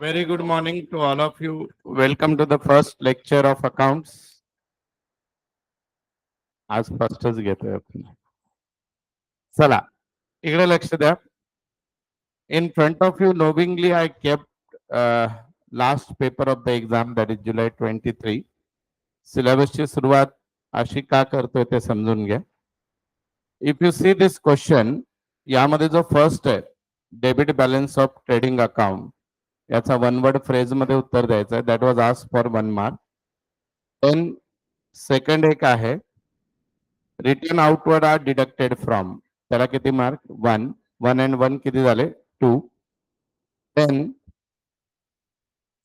Very good morning to all of you. Welcome to the first lecture of accounts. आज फर्स्टच घेतोय आपण. चला इकडे लक्ष द्या. In front of you, knowingly, I kept last paper of the exam, that is July 23. सिलेबसची सुरुवात अशी का करतोय ते समजून घ्या. If you see this question, यामध्ये जो फर्स्ट आहे debit balance of trading account, याचा वन वर्ड फ्रेज मध्ये उत्तर द्यायचं आहे. That was ask for 1 mark. Then second एक आहे return outward are deducted from, त्याला किती मार्क? 1. 1 and 1 किती झाले? 2. देन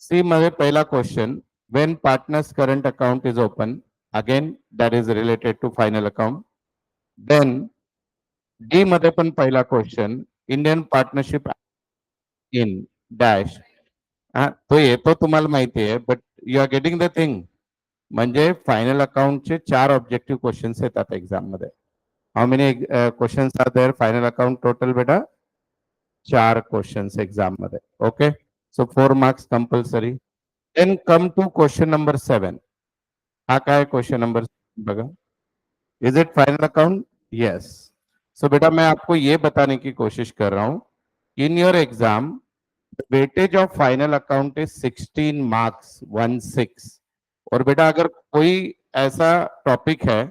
सी मध्ये पहिला question, when partners current account is open, again that is related to final account. Then D मध्ये पण पहिला question, Indian partnership in dash. तो येतो तुम्हाला माहिती आहे, but you are getting the thing. म्हणजे फायनल अकाउंटचे 4 ऑब्जेक्टिव्ह क्वेश्चन्स येतात एक्झाम मध्ये. How many questions are there final account total बेटा? 4 क्वेश्चन्स एक्झाम मध्ये. Okay, so 4 marks compulsory. Then come to question number 7. हा काय क्वेश्चन नंबर बघा. Is it final account? Yes. So बेटा मैं आपको ये बताने की कोशिश कर रहा हूं, in your exam weightage of final account is 16 marks 16. और बेटा अगर कोई ऐसा टॉपिक है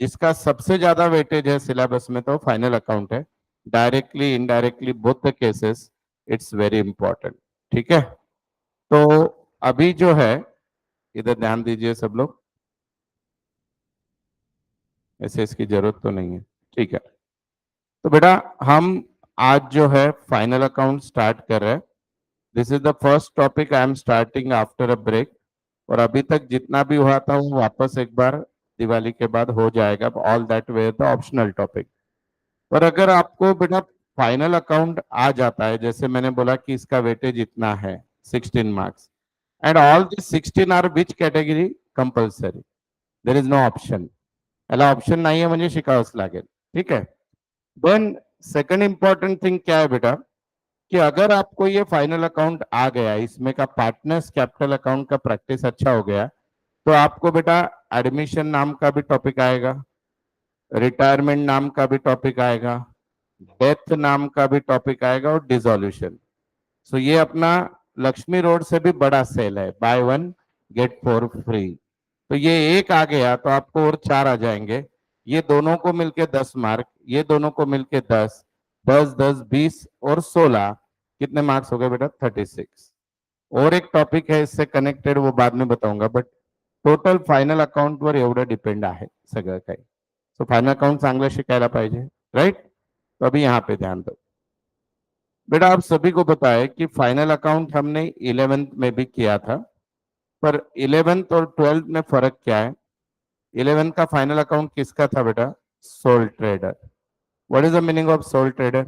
जिसका सबसे ज्यादा वेटेज है सिलेबस में तो फाइनल अकाउंट है. Directly indirectly both the cases it's very important. ठीक है, तो अभी जो है इधर ध्यान दीजिए सब लोग. ऐसे इसकी जरूरत तो नहीं है. ठीक है, तो बेटा हम आज जो है फाइनल अकाउंट स्टार्ट कर रहे हैं. This is the first topic I am starting after a break. और अभी तक जितना भी हुआ था वो वापस एक बार दिवाली के बाद हो जाएगा. All that where the optional topic. पर अगर आपको बेटा फाइनल अकाउंट आ जाता है, जैसे मैंने बोला कि इसका वेटेज इतना है 16 marks, and all these 16 are which category? Compulsory. There is no option. याला ऑप्शन नाही आहे म्हणजे शिकावंच लागेल. ठीक है. देन सेकंड इंपॉर्टेंट थिंग क्या है बेटा, कि अगर आपको ये फाइनल अकाउंट आ गया, इसमें का पार्टनर्स कैपिटल अकाउंट का प्रैक्टिस अच्छा हो गया, तो आपको बेटा एडमिशन नाम का भी टॉपिक आएगा, रिटायरमेंट नाम का भी टॉपिक आएगा, डेथ नाम का भी टॉपिक आएगा और डिसोल्यूशन. सो ये अपना लक्ष्मी रोड से भी बड़ा सेल है, बाय 1 गेट 4 फ्री. तो ये एक आ गया तो आपको और 4 आ जाएंगे. ये दोनों को मिलके 10 मार्क, ये दोनों को मिलके 10, 10 10 20 और 16 कितने मार्क्स हो गए बेटा? 36. और एक टॉपिक है इससे कनेक्टेड, वो बाद में बताऊंगा, बट टोटल फायनल अकाउंट वर एवढं डिपेंड आहे सगळं काही. सो फायनल अकाउंट चांगलं शिकायला पाहिजे, राइट? तो अभी यहाँ पे ध्यान दो बेटा. आप सभी को पता है कि फाइनल अकाउंट हमने 11th में भी किया था, पर 11th और 12th में फर्क क्या है? 11th का फाइनल अकाउंट किसका था बेटा? Soul trader. What is the meaning of soul trader?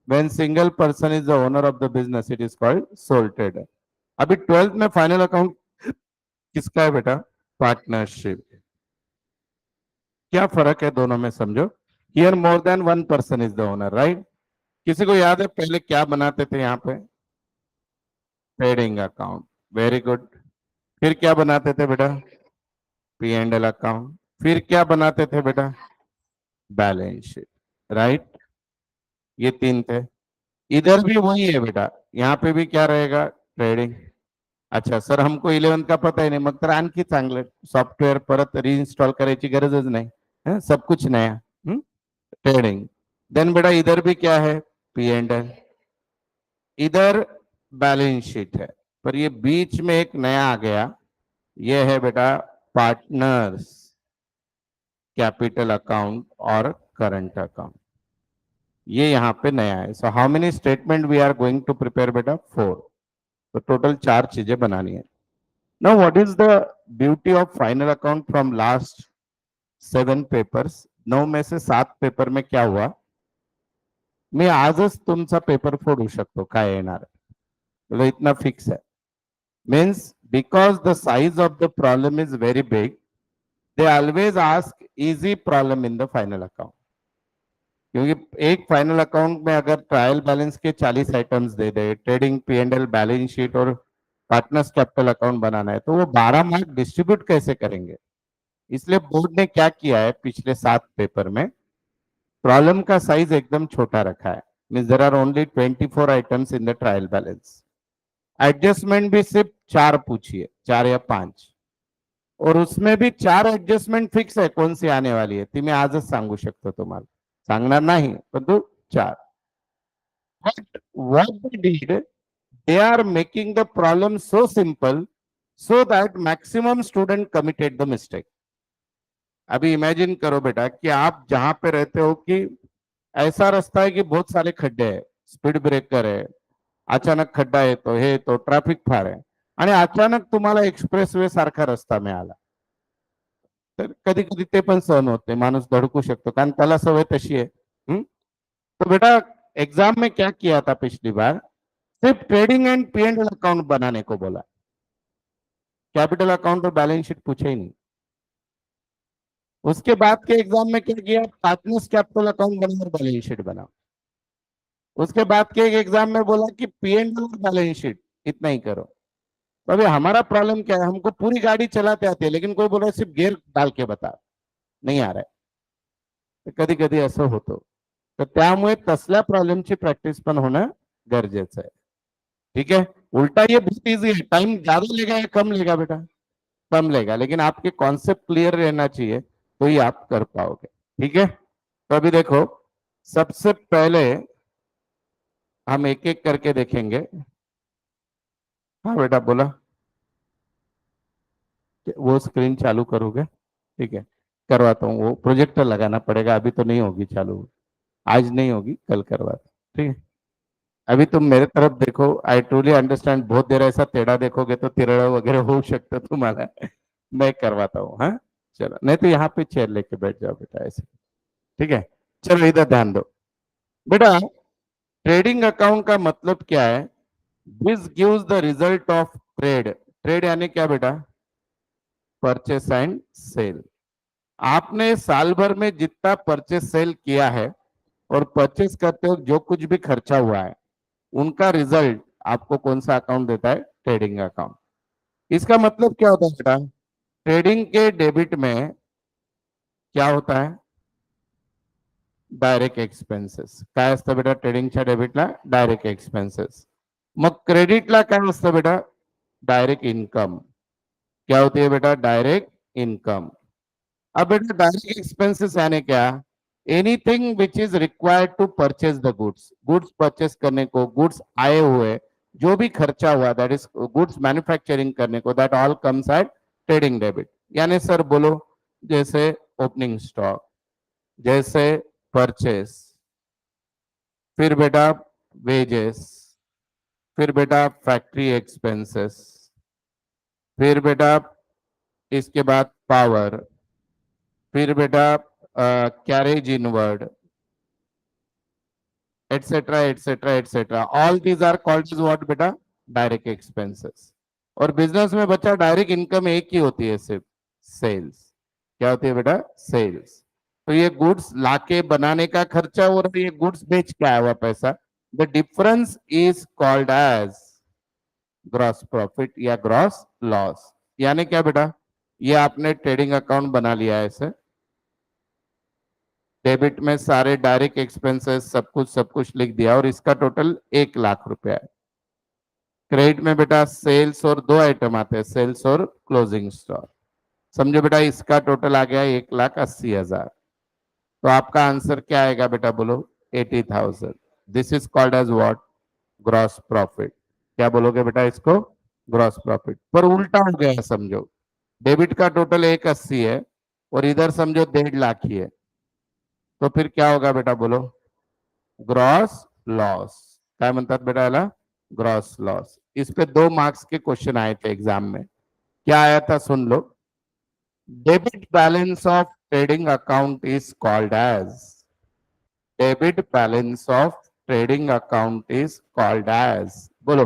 When single person is the owner of the business it is called soul trader. अभी 12th में फाइनल अकाउंट किसका है बेटा? पार्टनरशिप. क्या फर्क है दोनों में समझो. Here more than 1 person is the owner, right? किसी को याद है पहले क्या बनाते थे यहाँ पे? Trading account. Very good. फिर क्या बनाते थे बेटा? P and L account. फिर क्या बनाते थे बेटा? Balance sheet, right? ये 3 थे. इधर भी वही है बेटा, यहाँ पे भी क्या रहेगा? ट्रेडिंग. अच्छा सर हमको 11th का पता ही नाही, मग तर आणखी चांगलं. सॉफ्टवेअर परत रिइन्स्टॉल करायची गरजच नाही, सब कुछ नया. ट्रेडिंग. देन बेटा इधर भी क्या है? P and L. इधर बैलेंस शीट है, पर ये बीच में एक नया आ गया, ये है बेटा पार्टनर्स कैपिटल अकाउंट और करंट अकाउंट. ये यहाँ पे नया है. So how many statement we are going to prepare बेटा? 4. तो टोटल 4 चीजें बनानी है. Now what is the beauty of final account from last 7 papers? 9 में से 7 पेपर में क्या हुआ, मी आजच तुमचा पेपर फोडू शकतो काय येणार, मतलब इतना फिक्स है. Means because the size of the problem is very big, they always ask easy problem in the final account. क्योंकि एक फाइनल अकाउंट में अगर ट्रायल बैलेंस के 40 आइटम्स दे दे, ट्रेडिंग P&L बैलेंस शीट और पार्टनर्स कैपिटल अकाउंट बनाना है, तो वो 12 mark distribute कैसे करेंगे? इसलिए बोर्ड ने क्या किया है, पिछले 7 पेपर में प्रॉब्लम का साइज एकदम छोटा रखा है। Means there are only 24 items in the trial balance. Adjustment भी सिर्फ 4 पूछिए, 4 या 5, और उसमें भी 4 एडजस्टमेंट फिक्स आहे, कोणती आने वाली आहे ती मी आजच सांगू शकतो तुम्हाला, सांगणार नाही परंतु 4. But what they did, they are making the problem so simple so that maximum student committed the mistake. अभी इमेजिन करो बेटा कि आप जहां पे रहते हो कि ऐसा रास्ता है की बहुत सारे खड्डे आहे, स्पीड ब्रेकर आहे, अचानक खड्डा येतो, हे तो ट्रॅफिक फार आहे, आणि अचानक तुम्हाला एक्सप्रेसवे सारखा रस्ता मिळाला, तर कधी कधी ते पण सहन होत नाही, माणूस धडकू शकतो, कारण त्याला सवय तशी आहे. तो बेटा एग्जाम में क्या किया था पिछली बार, सिर्फ ट्रेडिंग एंड P&L अकाउंट बनाने को बोला, कैपिटल अकाउंट और बैलेंस शीट पूछे ही नहीं. उसके बाद के एग्जाम में क्या किया, पार्टनर्स कैपिटल अकाउंट बना और बैलेंस शीट बना. उसके बाद के एग्जाम में बोला कि P&L और बैलेंस शीट इतना ही करो. तो अभी हमारा प्रॉब्लम क्या है, हमको पूरी गाड़ी चलाते आते हैं, लेकिन कोई बोल रहा है सिर्फ गियर डाल के बता, नहीं आ रहा है. तर कधी कधी असं होतं. तर त्यामुळे तसल्या प्रॉब्लेमची प्रॅक्टिस पण होणं गरजेचं आहे. ठीक है, उल्टा ये बहुत इजी है, टाइम ज्यादा लेगा या कम लेगा बेटा, कम लेगा, लेकिन आपके कॉन्सेप्ट क्लियर रहना चाहिए तो ही आप कर पाओगे. ठीक है, तो अभी देखो, सबसे पहले हम एक एक करके देखेंगे. हाँ बेटा बोला, वो स्क्रीन चालू करोगे? ठीक है, करवाता हूँ, वो प्रोजेक्टर लगाना पड़ेगा, अभी तो नहीं होगी चालू, आज नहीं होगी, कल करवाता. ठीक है, अभी तुम मेरे तरफ देखो, आई ट्रूली अंडरस्टैंड, बहुत देर ऐसा टेढ़ा देखोगे तो तिरड़ा वगैरह हो सकता तुम्हारा. मैं करवाता हूँ. हाँ चलो, नहीं तो यहाँ पे चेयर लेके बैठ जाओ बेटा ऐसे. ठीक है, चलो इधर ध्यान दो बेटा. ट्रेडिंग अकाउंट का मतलब क्या है, this gives the result of trade. Trade यानी क्या बेटा, परचेस एंड सेल. आपने साल भर में जितना परचेस सेल किया है और परचेस करते वक्त जो कुछ भी खर्चा हुआ है, उनका रिजल्ट आपको कौन सा अकाउंट देता है, ट्रेडिंग अकाउंट. इसका मतलब क्या होता है बेटा, ट्रेडिंग के डेबिट में क्या होता है, डायरेक्ट एक्सपेन्सेस. काय असतं बेटा ट्रेडिंगच्या डेबिटला, डायरेक्ट एक्सपेन्सेस. मग क्रेडिटला काय असतं बेटा, डायरेक्ट इनकम. क्या होती है बेटा, डायरेक्ट इनकम. अब बेटा डायरेक्ट एक्सपेंसेस यानी क्या, anything which is required to purchase the goods. Goods purchase करने को, गुड्स आए हुए जो भी खर्चा हुआ, दैट इज गुड्स मैन्युफैक्चरिंग करने को, that all comes at trading debit. यानी सर बोलो, जैसे ओपनिंग स्टॉक, जैसे परचेस, फिर बेटा वेजेस, फिर बेटा फैक्ट्री एक्सपेंसेस, फिर बेटा इसके बाद पावर, फिर बेटा carriage inward, etcetera etcetera etcetera. All these are called is what बेटा, डायरेक्ट एक्सपेंसेस. और बिजनेस में बच्चा डायरेक्ट इनकम एक ही होती है, सिर्फ सेल्स. क्या होती है बेटा, सेल्स. तो ये गुड्स लाके बनाने का खर्चा और ये गुड्स बेच के आया हुआ पैसा, the difference is called as gross profit या ग्रॉस लॉस. यानी क्या बेटा, ये आपने ट्रेडिंग अकाउंट बना लिया है ऐसे, डेबिट में सारे डायरेक्ट एक्सपेंसेस सब कुछ लिख दिया, और इसका टोटल 1,00,000 रुपया है. क्रेडिट में बेटा सेल्स और 2 आइटम आते हैं, सेल्स और क्लोजिंग स्टॉक. समझो बेटा, इसका टोटल आ गया 1,80,000. तो आपका आंसर क्या आएगा बेटा, बोलो 80,000. This is called as what, gross profit. क्या बोलोगे बेटा इसको, ग्रॉस प्रॉफिट. पर उल्टा हो गया, समझो डेबिट का टोटल 180 है और इधर समझो 1,50,000 ही है, तो फिर क्या होगा बेटा, बोलो ग्रॉस लॉस. क्या म्हणतात बेटा याला, ग्रॉस लॉस. इस पे 2 मार्क्स के क्वेश्चन आए थे एग्जाम में. क्या आया था सुन लो, debit balance of trading account is called as, debit balance of trading account is called as, बोलो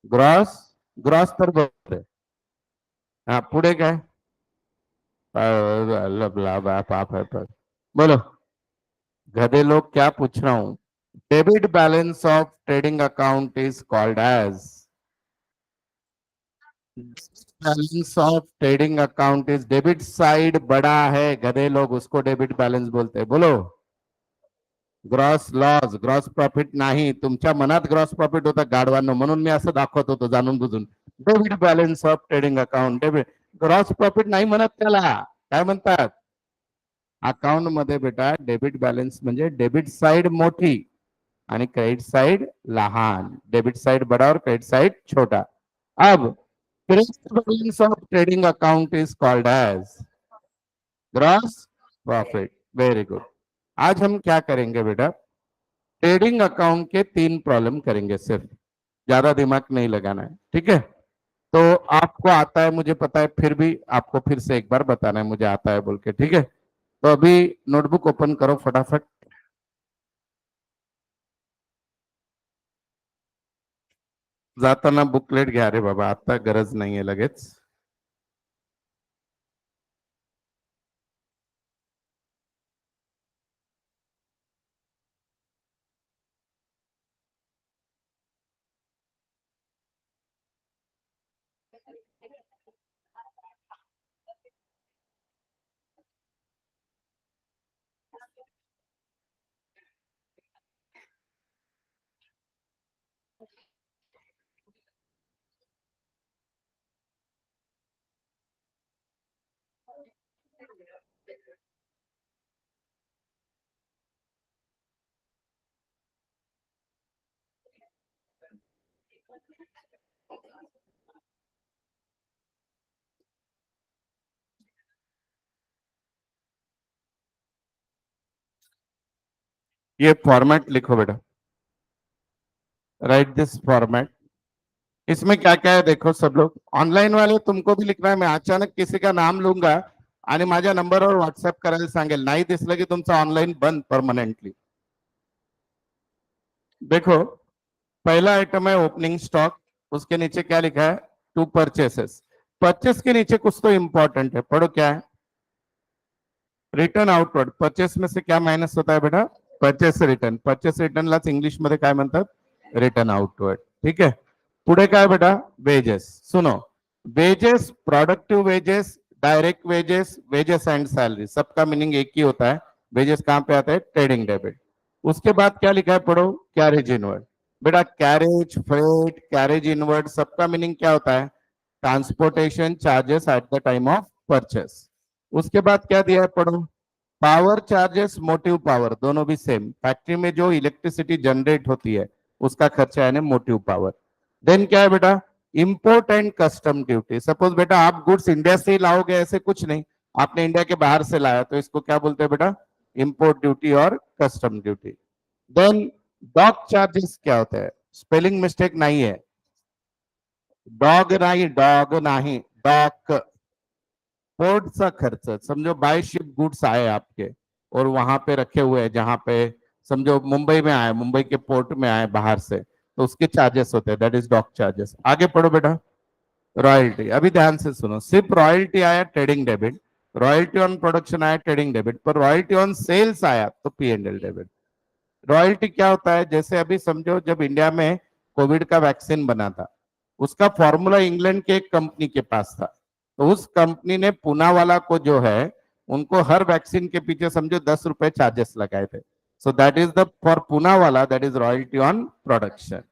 ग्रॉस. ग्रॉस तर बरोबर आहे. हा पुढे काय, बोलो गधे लोग क्या पूछ रहा हूं? Debit balance of trading account is called as, balance of trading account is, debit side बड़ा है गधे लोग, उसको डेबिट बैलेंस बोलते हैं, बोलो। ग्रॉस लॉस, ग्रॉस प्रॉफिट नाही, तुमच्या मनात ग्रॉस प्रॉफिट होता गाडवांनो, म्हणून मी असं दाखवत होतो जाणून बुजून. Debit balance of trading account, debit, gross profit नाही म्हणत त्याला, काय म्हणतात? अकाउंट मध्ये बेटा डेबिट बॅलन्स म्हणजे डेबिट साइड मोठी आणि क्रेडिट साइड लहान, डेबिट साइड बड़ा और क्रेडिट साइड छोटा. अब credit balance of trading account is called as gross profit. Very good. आज हम क्या करेंगे बेटा? ट्रेडिंग अकाउंट के 3 प्रॉब्लम करेंगे सिर्फ, ज्यादा दिमाग नहीं लगाना है, ठीक है? तो आपको आता है मुझे पता है, फिर भी आपको फिर से एक बार बताना है मुझे आता है बोल के, ठीक है? तो अभी नोटबुक ओपन करो फटाफट. जाताना बुकलेट घ्या रे बाबा, आता गरज नाहीये लगेच. ये फॉर्मेट लिखो बेटा, राइट दिस फॉर्मेट. इसमें क्या क्या है देखो सब लोग, ऑनलाइन वाले तुमको भी लिखना है. मैं अचानक किसी का नाम लूंगा आणि माझ्या नंबरवर व्हॉट्सअप करायला सांगेल, नाही दिसलं की तुमचं ऑनलाइन बंद परमनेंटली. देखो, पहला आइटम है ओपनिंग स्टॉक, उसके नीचे क्या लिखा है? To purchases. परचेस के नीचे कुछ तो इंपॉर्टेंट है, पढ़ो क्या है? Return outward. परचेस में से क्या माइनस होता है बेटा? Purchase return. परचेस रिटर्नलाच इंग्लिश मध्ये काय म्हणतात? Return outward. ठीक है. पुढे काय बेटा? वेजेस. सुनो, wages, productive wages, direct wages, wages and salary, सबका मीनिंग एक ही होता है. वेजेस कहां पे आता है? Trading debit. उसके बाद क्या लिखा है पढ़ो? Carriage inward. बेटा कैरेज, फ्रेट, कैरेज इनवर्ड, सबका मीनिंग क्या होता है? Transportation charges at the time of purchase. उसके बाद क्या दिया है पढ़ो? पावर चार्जेस, मोटिव पावर, दोनों भी सेम. फैक्ट्री में जो इलेक्ट्रिसिटी जनरेट होती है उसका खर्चा है ना मोटिव पावर. देन क्या है बेटा? Import and custom duty. Suppose बेटा आप गुड्स इंडिया से ही लाओगे, ऐसे कुछ नहीं, आपने इंडिया के बाहर से लाया, तो इसको क्या बोलते हैं बेटा? इंपोर्ट ड्यूटी और custom duty. Then dock charges क्या होता है? स्पेलिंग मिस्टेक नहीं है, डॉग नहीं, डॉग नहीं, डॉक. पोर्टचा खर्च, समझो बाय शिप गुड्स आए आपके और वहां पे रखे हुए हैं, जहां पे समझो मुंबई में आए, मुंबई के पोर्ट में आए बाहर से, तो उसके चार्जेस होते हैं, दैट इज डॉक चार्जेस. आगे पढ़ो बेटा. रॉयल्टी. अभी ध्यान से सुनो, सिर्फ रॉयल्टी आया trading debit, royalty on production आया ट्रेडिंग डेबिट, पर रॉयल्टी ऑन सेल्स आया तो पी&एल डेबिट. रॉयल्टी क्या होता है? जैसे अभी समझो जब इंडिया में कोविड का वैक्सीन बना था, उसका फॉर्मूला इंग्लैंड के एक कंपनी के पास था, तो उस कंपनी ने पूना वाला को जो है, उनको हर वैक्सीन के पीछे समझो 10 रुपए चार्जेस लगाए थे. So that is the for Poona वाला, that is royalty on production.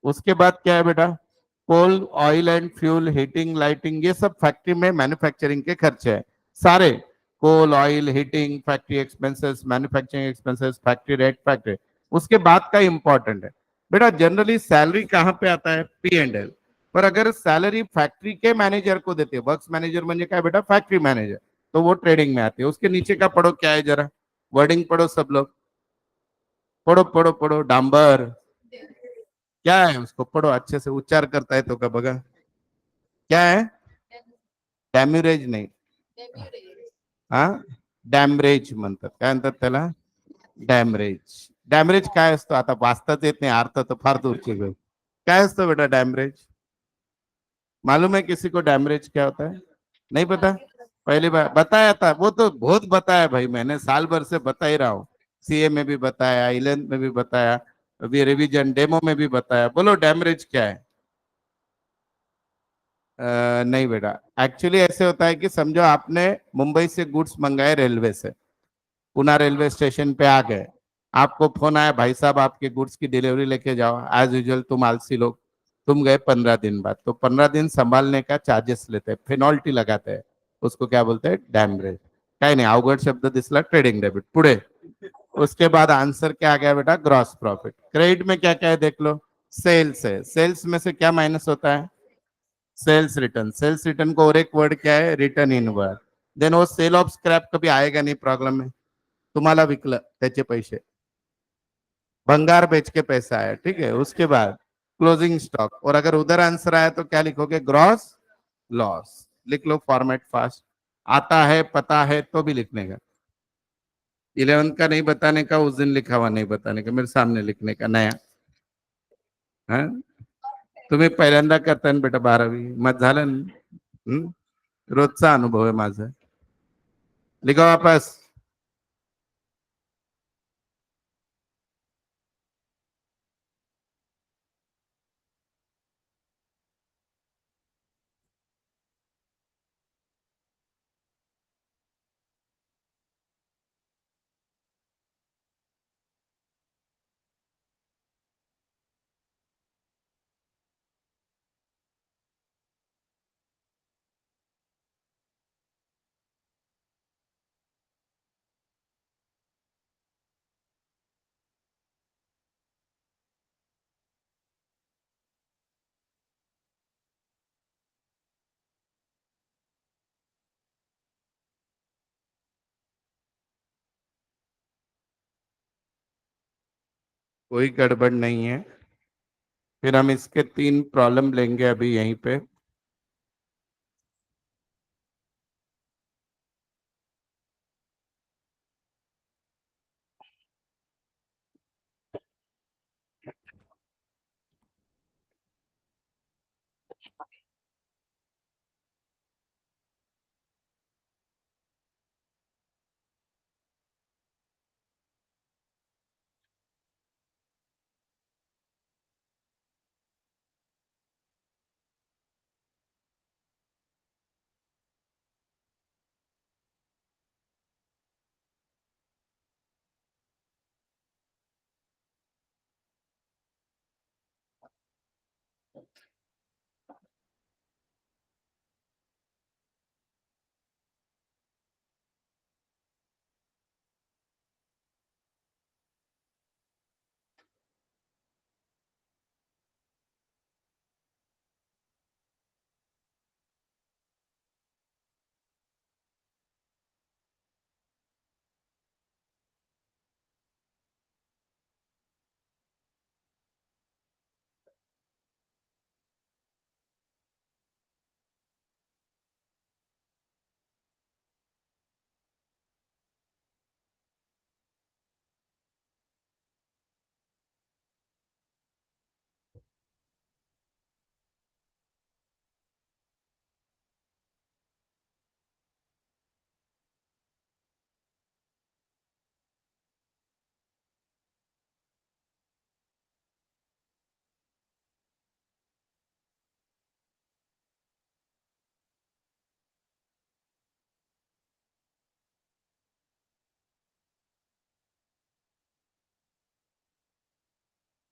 उसके बाद क्या है बेटा? Coal, oil and fuel, heating, lighting, ये सब फैक्ट्री में मैन्युफैक्चरिंग के खर्चे हैं सारे. Coal, oil, heating, factory expenses, manufacturing expenses, factory rate, factory. उसके बाद का इंपॉर्टेंट है बेटा, जनरली सैलरी कहां पे आता है? पी&एल. पर अगर सैलरी फैक्ट्री के मैनेजर को देते हैं, वर्क्स मैनेजर म्हणजे काय बेटा? फैक्ट्री मैनेजर, तो वो ट्रेडिंग में आती है. उसके नीचे का पढ़ो क्या है, जरा वर्डिंग पढ़ो सब लोग, पढ़ो पढ़ो पढ़ो. डांबर क्या है? उसको पढ़ो अच्छे से, उच्चार करता है तो का बघा क्या है? डॅम्युरेज नाही, हा, डॅमरेज म्हणतात. काय म्हणतात त्याला? डॅमरेज. डॅमरेज काय असतो? आता वाचताच येत नाही, अर्थ तर फार दूरची गोष्ट. काय असतं बेटा डॅमरेज? मालूम है किसी को डैमरेज क्या होता है? नहीं पता? पहली बार बताया था वो, तो बहुत बताया भाई, मैंने साल भर से बता ही रहा हूँ. सीए में भी बताया, आइलैंड में भी बताया, अभी रिवीजन डेमो में भी बताया। बोलो डैमरेज क्या है? नहीं बेटा, एक्चुअली ऐसे होता है कि समझो आपने मुंबई से गुड्स मंगाए रेलवे से, पुणे रेलवे स्टेशन पे आ गए, आपको फोन आया भाई साहब आपके गुड्स की डिलीवरी लेके जाओ, एज यूजुअल तुम आलसी लोग, तुम गए 15 दिन बाद, तो 15 दिन संभालने का चार्जेस लेते हैं, पेनल्टी लगाते हैं, उसको क्या बोलते हैं? डैमरेज। काय नाही, अवघड शब्द दिसला, ट्रेडिंग डेबिट। पुढे उसके बाद आंसर क्या आ गया बेटा? Gross profit. क्रेडिट में क्या क्या है देख लो, सेल्स है, सेल्स में से क्या माइनस होता है? Sales return. सेल्स रिटर्न को और एक वर्ड क्या है? Return inward. देन वो सेल ऑफ स्क्रॅप कभी आएगा नहीं प्रॉब्लम में, तुम्हाला विकलं त्याचे पैसे, भंगार बेच के पैसा आया, ठीक है, उसके बाद क्लोजिंग स्टॉक, और अगर उधर आंसर आया तो क्या लिखोगे? Gross loss. लिख लो फॉर्मेट फास्ट, आता है पता है तो भी लिखने का। 11th का नहीं बताने का, उस दिन लिखा हुआ नहीं बताने का, मेरे सामने लिखने का नया। हाँ, तुम्ही पहिल्यांदा करताय ना बेटा 12वी, मग झालं ना? हम्म? रोजचा अनुभव आहे माझा। लिखो वापस। कोई गड़बड़ नहीं है, फिर हम इसके 3 प्रॉब्लम लेंगे अभी यहीं पे।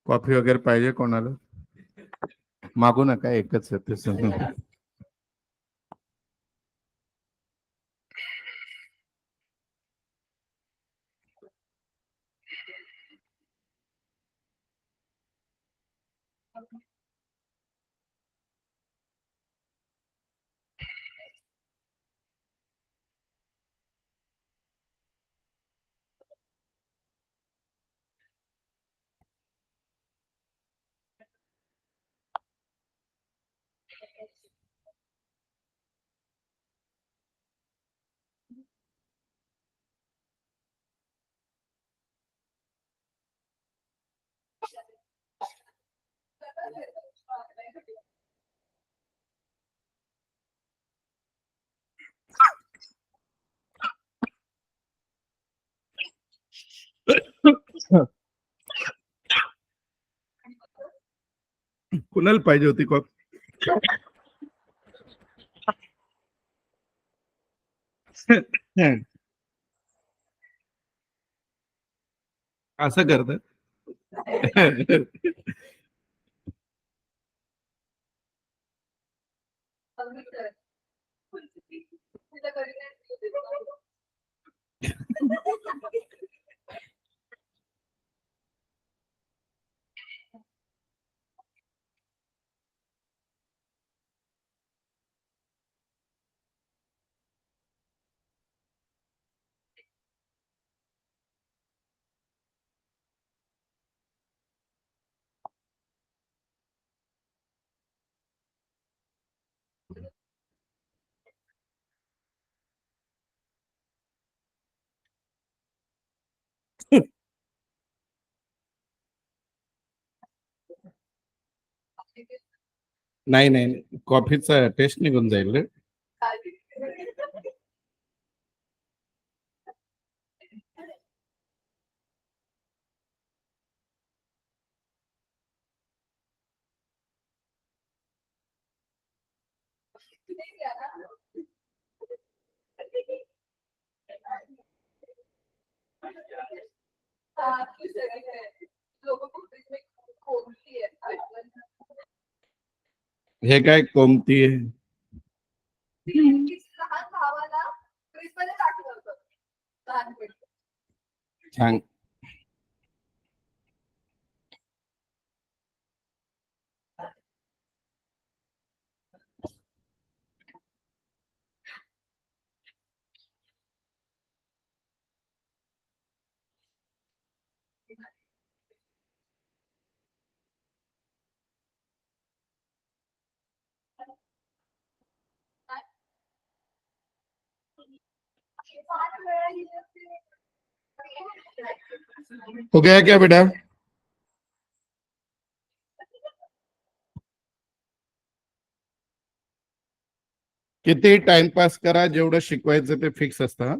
कॉफी वगैरे पाहिजे कोणाला? मागू नका, एकच आहे ते. कुणाला पाहिजे होती कॉफी? असं करत. नाही नाही, कॉफीचा टेस्ट निघून जाईल रे. हे काय कोणती आहे? सांग. हो गया क्या बेटा? किती टाइमपास करा, जेवढं शिकवायचं ते फिक्स असतं. हा?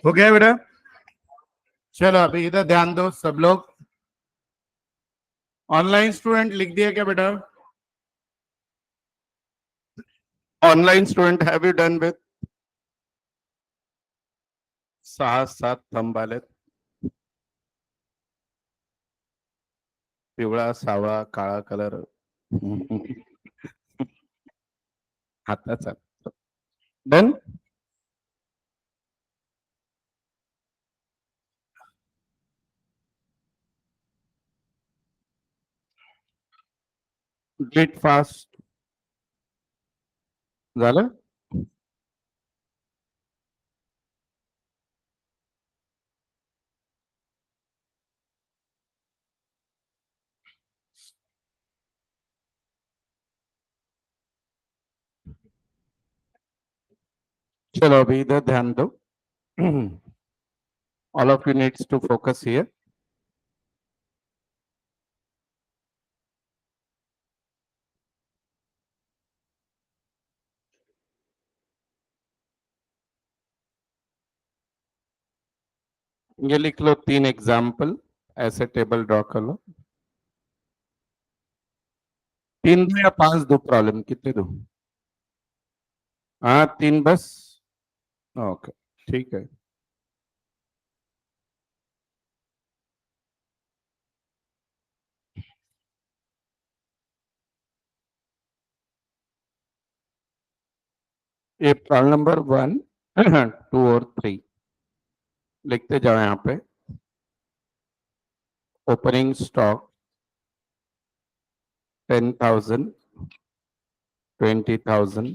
हो गया बेटा? चलो अभी इधर ध्यान दो सब लोग. ऑनलाइन स्टूडेंट लिख दिया क्या बेटा? Online student have you done with? 6-7 thumb आलेत. पिवळा, सावळा, काळा कलर. हाताचा. डन. गेट फास्ट झालं. चलो अभी इधर ध्यान दो. All of you needs to focus here. ये लिख लो 3 एग्जाम्पल, ऐसे टेबल ड्रॉ कर लो. 3 दो या 5 दो, प्रॉब्लम कितने दो? हाँ 3 बस. ओके, ठीक है. ये प्रॉब्लम नंबर 1, 2 और 3 लिखते जाओ यहाँ पे. Opening stock 10,000, 20,000,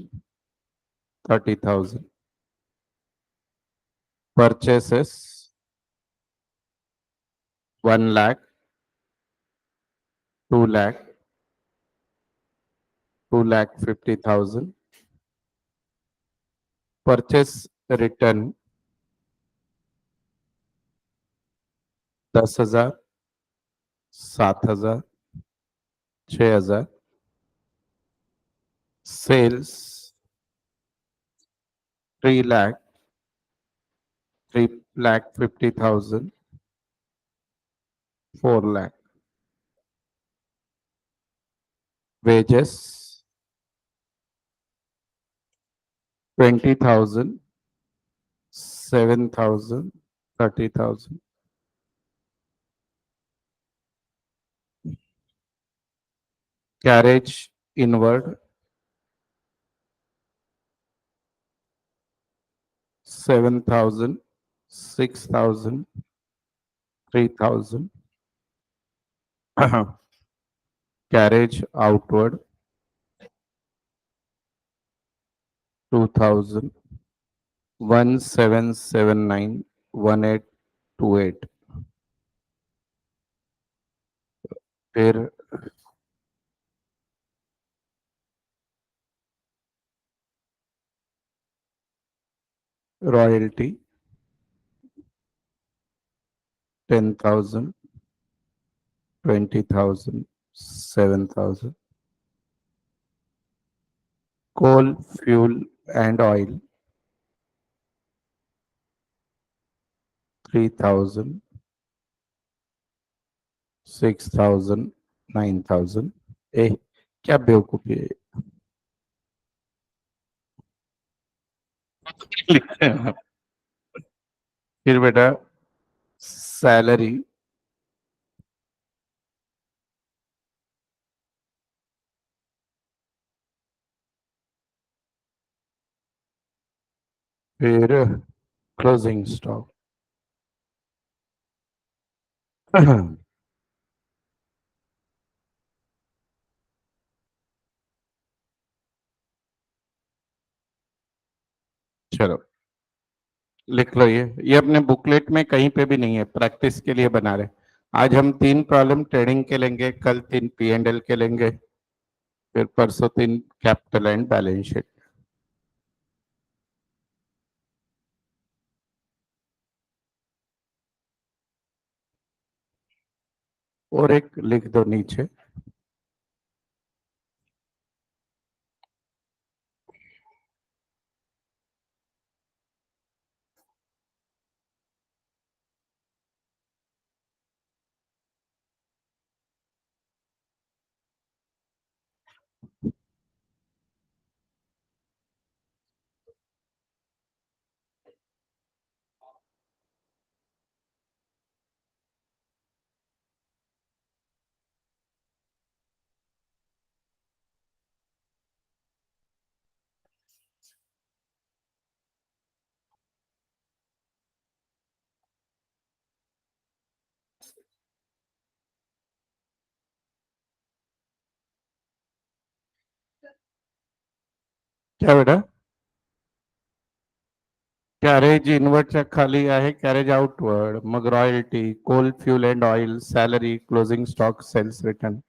30,000. Purchases 1 lakh, 2 lakh, 2,50,000. Purchase return 10,000, 7,000, 6,000. Sales 3 lakh, 3,50,000, 4 lakh. Wages 20,000, 7,000, 30,000. Carriage inward 7,000, 6,000, 3,000. Carriage outward 2,000, 1,779, 1,828. फिर royalty 10,000, 20,000, 7,000. Coal, fuel and oil 3,000, 6,000, 9,000. ए क्या बेवकूफी है. फिर बेटा सैलरी 'फिर क्लोजिंग स्टॉक. चलो लिख लो. ये अपने बुकलेट में कहीं पे भी नहीं है, प्रैक्टिस के लिए बना रहे. आज हम 3 प्रॉब्लम ट्रेडिंग के लेंगे, कल 3 P&L के लेंगे, फिर परसों 3 कैपिटल एंड बैलेंस शीट. और एक लिख दो नीचे. क्या बेटा? कॅरेज इनवर्डच्या खाली आहे कॅरेज आउटवर्ड, मग royalty, coal, fuel and oil, salary, closing stock, sales return.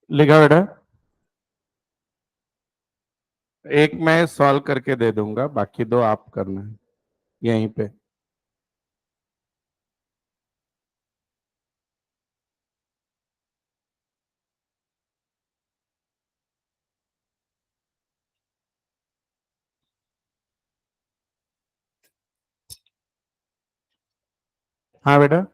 लिखा बेटा, एक मैं सॉल्व करके दे दूंगा, बाकी दो आप करना है यहीं पे। हाँ बेटा,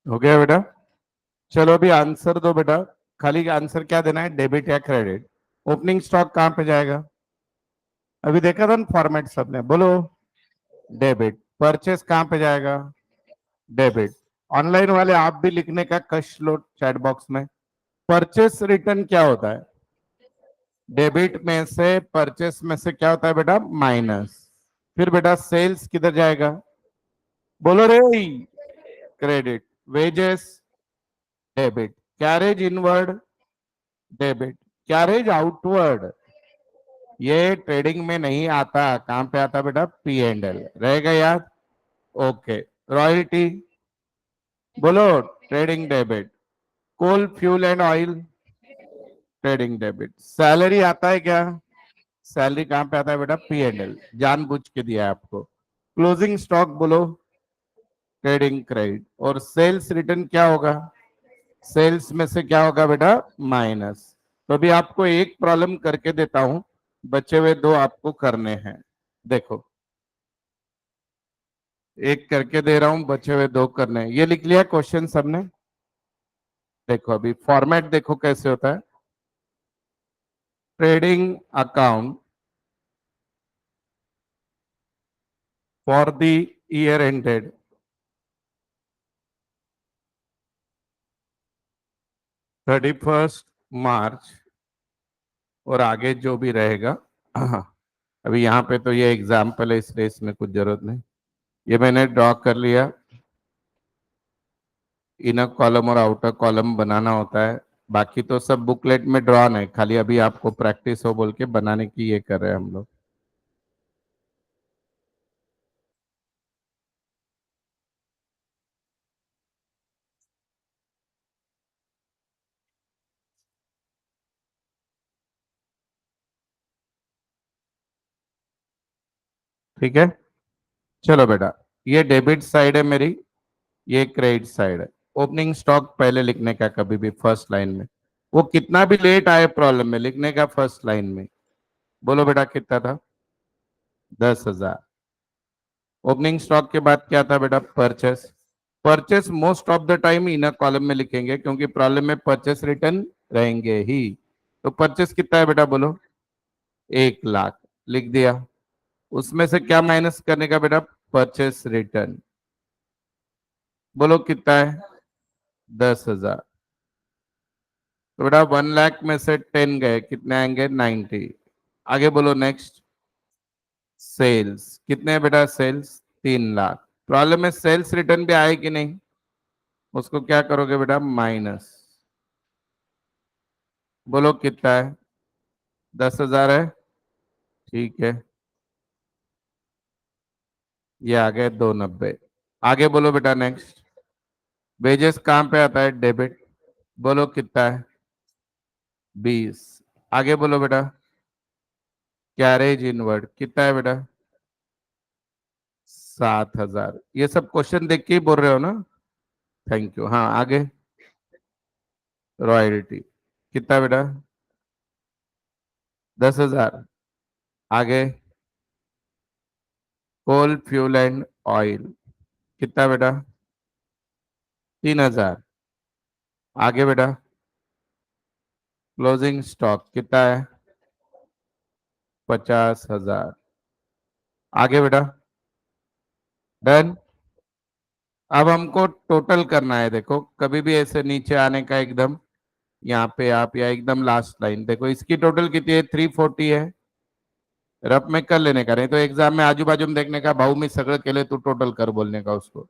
हो गया बेटा। चलो अभी आंसर दो बेटा। खाली आंसर क्या देना है, डेबिट या क्रेडिट। ओपनिंग स्टॉक कहाँ पे जाएगा? अभी देखा था ना फॉर्मेट सबने, बोलो। डेबिट। परचेस कहाँ पे जाएगा? डेबिट। ऑनलाइन वाले आप भी लिखने का कष्ट लो चैट बॉक्स में। परचेस रिटर्न क्या होता है? डेबिट में से परचेस में से क्या होता है बेटा? माइनस। फिर बेटा सेल्स किधर जाएगा? बोलो रे। Credit. Wages debit. Carriage inward debit. Carriage outward ये ट्रेडिंग में नहीं आता, कहां पे आता बेटा? P and L. रहेगा याद? ओके। रॉयल्टी बोलो। Trading debit. Coal fuel and oil trading debit. Salary आता है क्या? सैलरी कहां पे आता है बेटा? P and L. जानबूझ के दिया है आपको। क्लोजिंग स्टॉक बोलो। Trading credit. और सेल्स रिटर्न क्या होगा? सेल्स में से क्या होगा बेटा? माइनस। तो अभी आपको एक प्रॉब्लम करके देता हूं, बचे हुए दो आपको करने हैं। देखो, एक करके दे रहा हूं, बचे हुए दो करने हैं। ये लिख लिया क्वेश्चन सबने? देखो अभी फॉर्मेट देखो कैसे होता है। Trading account for the year ended 31 मार्च, और आगे जो भी रहेगा। अभी यहाँ पे तो ये एग्जाम्पल है इसलिए इसमें कुछ जरूरत नहीं। ये मैंने ड्रॉ कर लिया। इनर कॉलम और आउटर कॉलम बनाना होता है। बाकी तो सब बुकलेट में ड्रॉ है, खाली अभी आपको प्रैक्टिस हो बोल के बनाने की ये कर रहे हैं हम लोग। ठीक है, चलो बेटा। ये डेबिट साइड है मेरी, ये क्रेडिट साइड है। ओपनिंग स्टॉक पहले लिखने का कभी भी फर्स्ट लाइन में। वो कितना भी लेट आए प्रॉब्लम में लिखने का फर्स्ट लाइन में। बोलो बेटा कितना था? 10,000। ओपनिंग स्टॉक के बाद क्या था बेटा? Purchase. Purchase most of the time inner column में लिखेंगे क्योंकि प्रॉब्लम में परचेस रिटर्न रहेंगे ही। तो परचेस कितना है बेटा? बोलो। 1 लाख। लिख दिया। उसमें से क्या माइनस करने का बेटा? Purchase return. बोलो कितना है? 10,000। तो बेटा 1 लाख में से 10 गए, कितने आएंगे? 90। आगे बोलो नेक्स्ट। सेल्स कितने हैं बेटा? सेल्स 3 लाख। प्रॉब्लम में सेल्स रिटर्न भी आए कि नहीं? उसको क्या करोगे बेटा? माइनस। बोलो कितना है? 10,000 है। ठीक है, ये आ गए 290। आगे बोलो बेटा नेक्स्ट। वेजेस कहाँ पे आता है? डेबिट। बोलो कितना है? 20। आगे बोलो बेटा। कैरेज इनवर्ड कितना है बेटा? 7,000। ये सब क्वेश्चन देख के ही बोल रहे हो ना? Thank you. हाँ आगे। रॉयल्टी कितना बेटा? 10,000। आगे। कोल फ्यूल एंड ऑयल कितना बेटा? 3,000। आगे बेटा। क्लोजिंग स्टॉक कितना है? 50,000। आगे बेटा। डन। अब हमको टोटल करना है। देखो कभी भी ऐसे नीचे आने का एकदम, यहाँ पे आप या एकदम लास्ट लाइन देखो, इसकी टोटल कितनी है? 340 है। रफ में कर लेने का, नहीं तो एग्जाम में आजू बाजू में देखने का, भाऊ मी सगळं केले तू टोटल कर बोलने का उसको।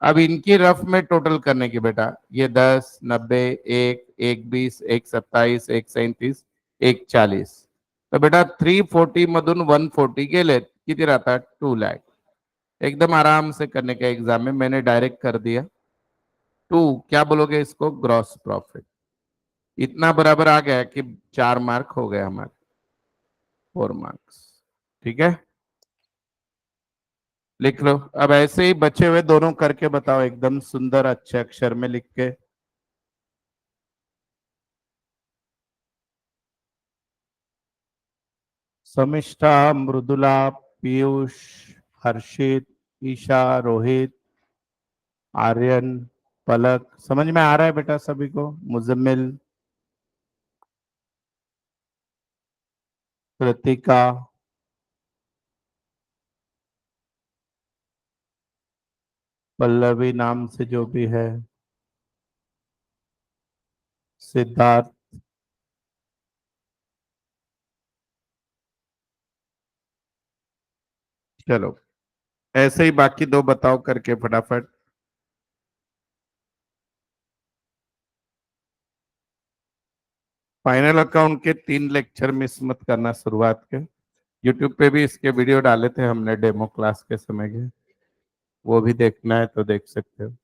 अब इनकी रफ में टोटल करने की बेटा, ये 10, 90, एक, 120, 127, 137, 140। तो बेटा 340 मधून 140 गेले, किती राहतात? 2 लाख। एकदम आराम से करने का एग्जाम में, मैंने डायरेक्ट कर दिया। टू क्या बोलोगे इसको? Gross profit. इतना बराबर आ गया कि 4 मार्क हो गए हमारे, 4 मार्क्स। ठीक है, लिख लो। अब ऐसे ही बचे हुए दोनों करके बताओ, एकदम सुंदर अच्छे अक्षर में लिख के। शमिष्ठा, मृदुला, पीयूष, हर्षित, ईशा, रोहित, आर्यन, पलक। समझ में आ रहा है बेटा सभी को? मुजम्मिल, कृतिका, पल्लवी नाम से जो भी है, सिद्धार्थ। चलो ऐसे ही बाकी दो बताओ करके फटाफट। फाइनल अकाउंट के 3 लेक्चर मिस मत करना शुरुआत के। यूट्यूब पे भी इसके वीडियो डाले थे हमने डेमो क्लास के समय के, वो भी देखना है तो देख सकते हो।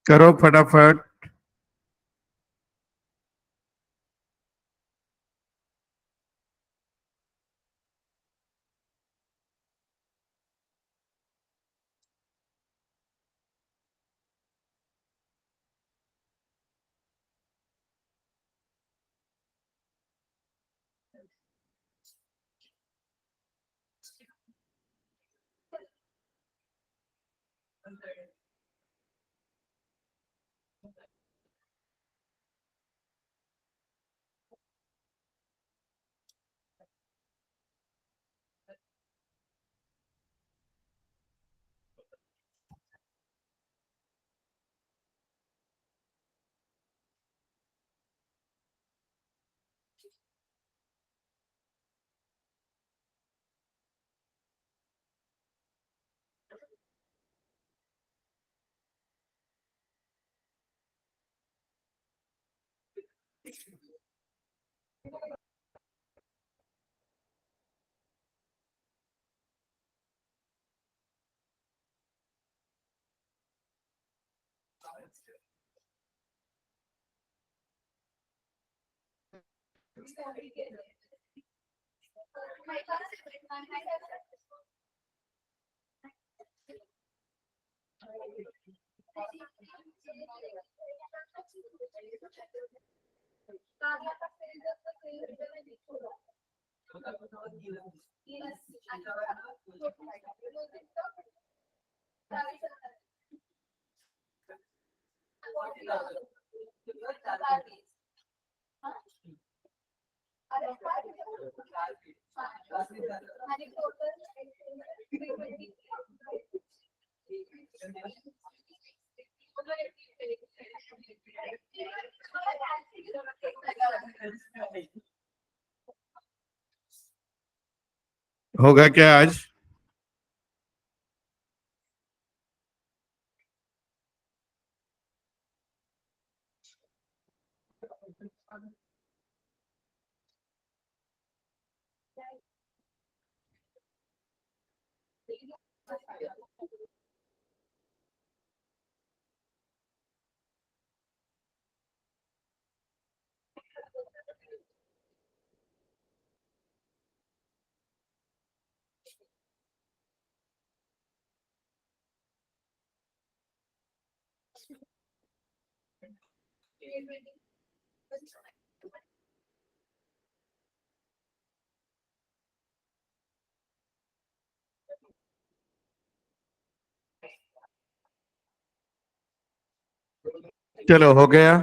करो फटाफट। होगा क्या आज? चलो हो गया।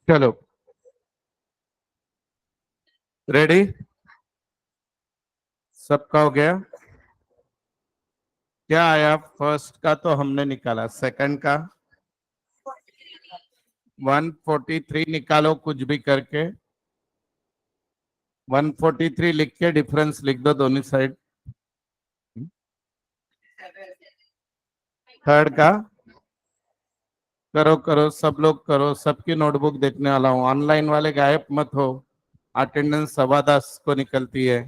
चलो रेडी, सबका हो गया? क्या आया? फर्स्ट का तो हमने निकाला, सेकंड का 143 निकालो कुछ भी करके। 143 लिख के डिफरेंस लिख दो दोनों साइड। थर्ड का करो करो, सब लोग करो, सबकी नोटबुक देखने वाला हूँ, ऑनलाइन वाले गायब मत हो, अटेंडेंस 10:15 को निकलती है।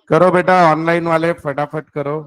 करो बेटा, ऑनलाइन वाले फटाफट करो।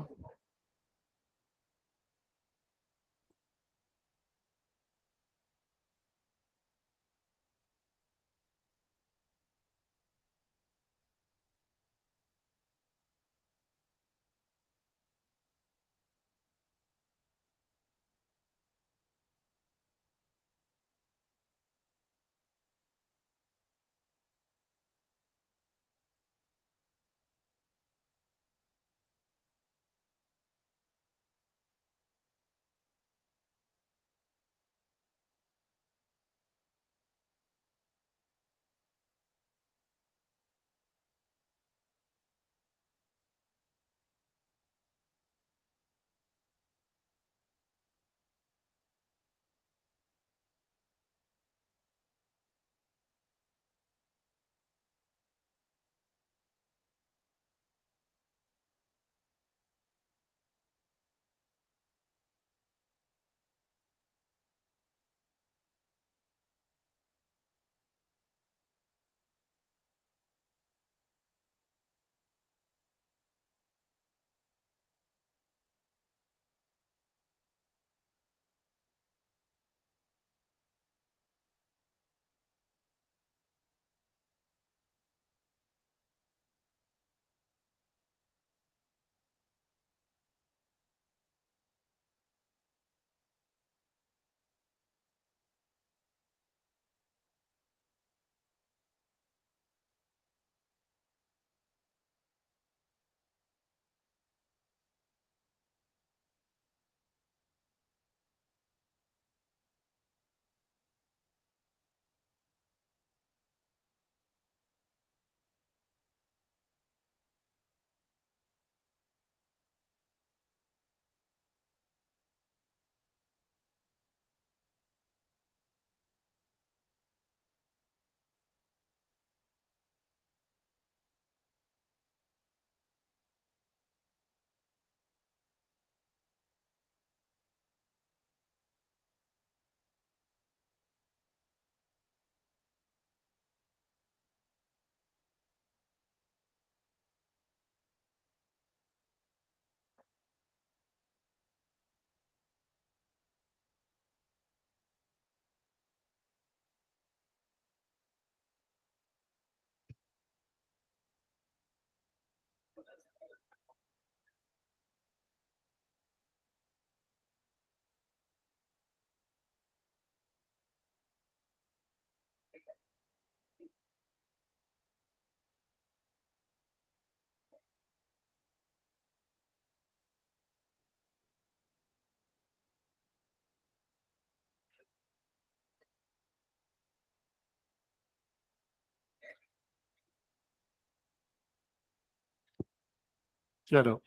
चलो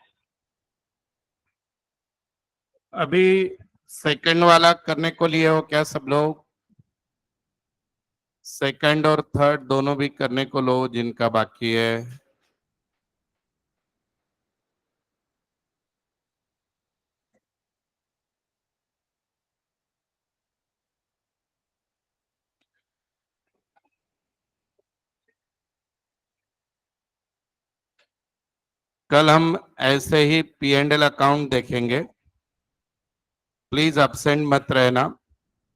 अभी सेकंड वाला करने को लिए हो क्या सब लोग? सेकंड और थर्ड दोनों भी करने को लो जिनका बाकी है। कल हम ऐसे ही पी एंड एल अकाउंट देखेंगे, प्लीज अब्सेंट मत रहना।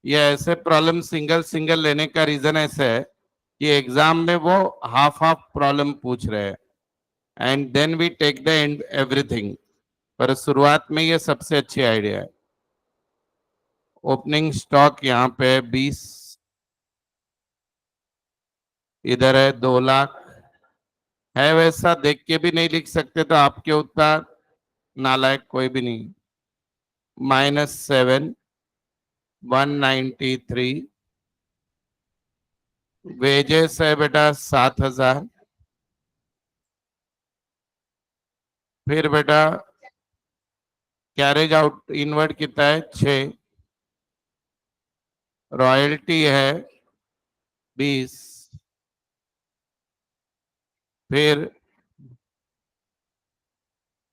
ये ऐसे प्रॉब्लम सिंगल सिंगल लेने का रीजन ऐसे है कि एग्जाम में वो हाफ हाफ प्रॉब्लम पूछ रहे हैं and then we take the end everything. पर शुरुआत में ये सबसे अच्छी आइडिया है। ओपनिंग स्टॉक यहाँ पे 20, इधर है 2 लाख। है वैसा देख के भी नहीं लिख सकते तो आपके उतना नालायक कोई भी नहीं। -7, 193। वेजेस है बेटा 7,000। फिर बेटा कैरेज आउट इनवर्ड कितना है 6। रॉयल्टी है 20। फिर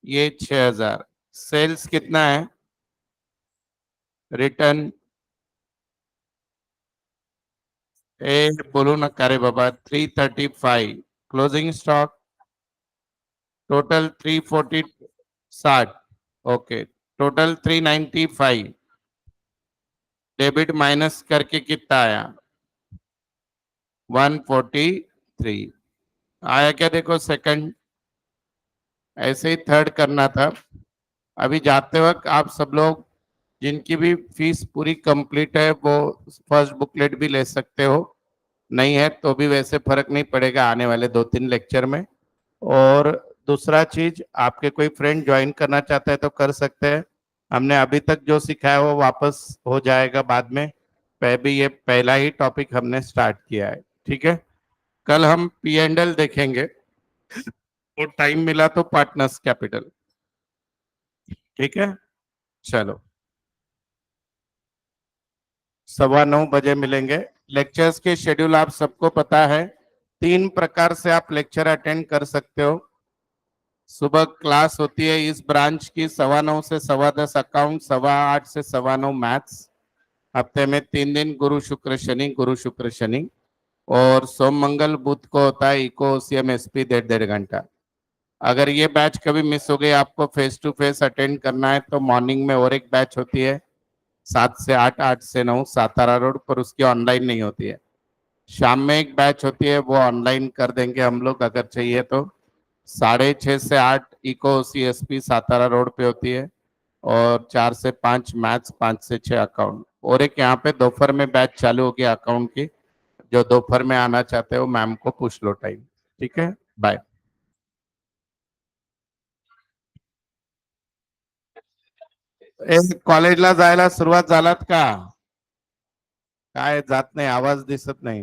ये 6,000। सेल्स कितना है? रिटर्न ए बोलो ना करे बाबा 335। Closing stock total 340, 60। Okay total 395। Debit minus करके कितना आया? 143 आया क्या? देखो सेकंड ऐसे ही थर्ड करना था। अभी जाते वक्त आप सब लोग जिनकी भी फीस पूरी कंप्लीट है वो फर्स्ट बुकलेट भी ले सकते हो, नहीं है तो भी वैसे फर्क नहीं पड़ेगा आने वाले 2-3 लेक्चर में। और दूसरा चीज, आपके कोई फ्रेंड ज्वाइन करना चाहता है तो कर सकते हैं। हमने अभी तक जो सिखाया वो वापस हो जाएगा बाद में। भी ये पहला ही टॉपिक हमने स्टार्ट किया है, ठीक है। कल हम पी एंड एल देखेंगे और टाइम मिला तो पार्टनर्स कैपिटल, ठीक है। चलो 9:15 मिलेंगे। लेक्चर्स के शेड्यूल आप सबको पता है। 3 प्रकार से आप लेक्चर अटेंड कर सकते हो। सुबह क्लास होती है इस ब्रांच की 9:15 से 10:15 अकाउंट, 8:15 से 9:15 मैथ्स। हफ्ते में 3 दिन, गुरु शुक्र शनि, गुरु शुक्र शनि। और सोम मंगल बुध को होता है इको ओसीएम एसपी 1.5 घंटा। अगर ये बैच कभी मिस हो गई, आपको फेस टू फेस अटेंड करना है तो मॉर्निंग में और एक बैच होती है 7 से 8, 8 से 9, सातारा रोड पर, उसकी ऑनलाइन नहीं होती है। शाम में एक बैच होती है वो ऑनलाइन कर देंगे हम लोग अगर चाहिए तो। 6:30 से 8 इको सीएसपी सातारा रोड पे होती है। और 4 से 5 मैथ्स, 5 से 6 अकाउंट। और एक यहाँ पे दोपहर में बैच चालू होगी अकाउंट की। जो दोपहर में आना चाहते हो मैम को पूछ लो टाइम, ठीक है। बाय। कॉलेजला जायला सुरुवात झालात का? काय जात नाही, आवाज दिसत नाही.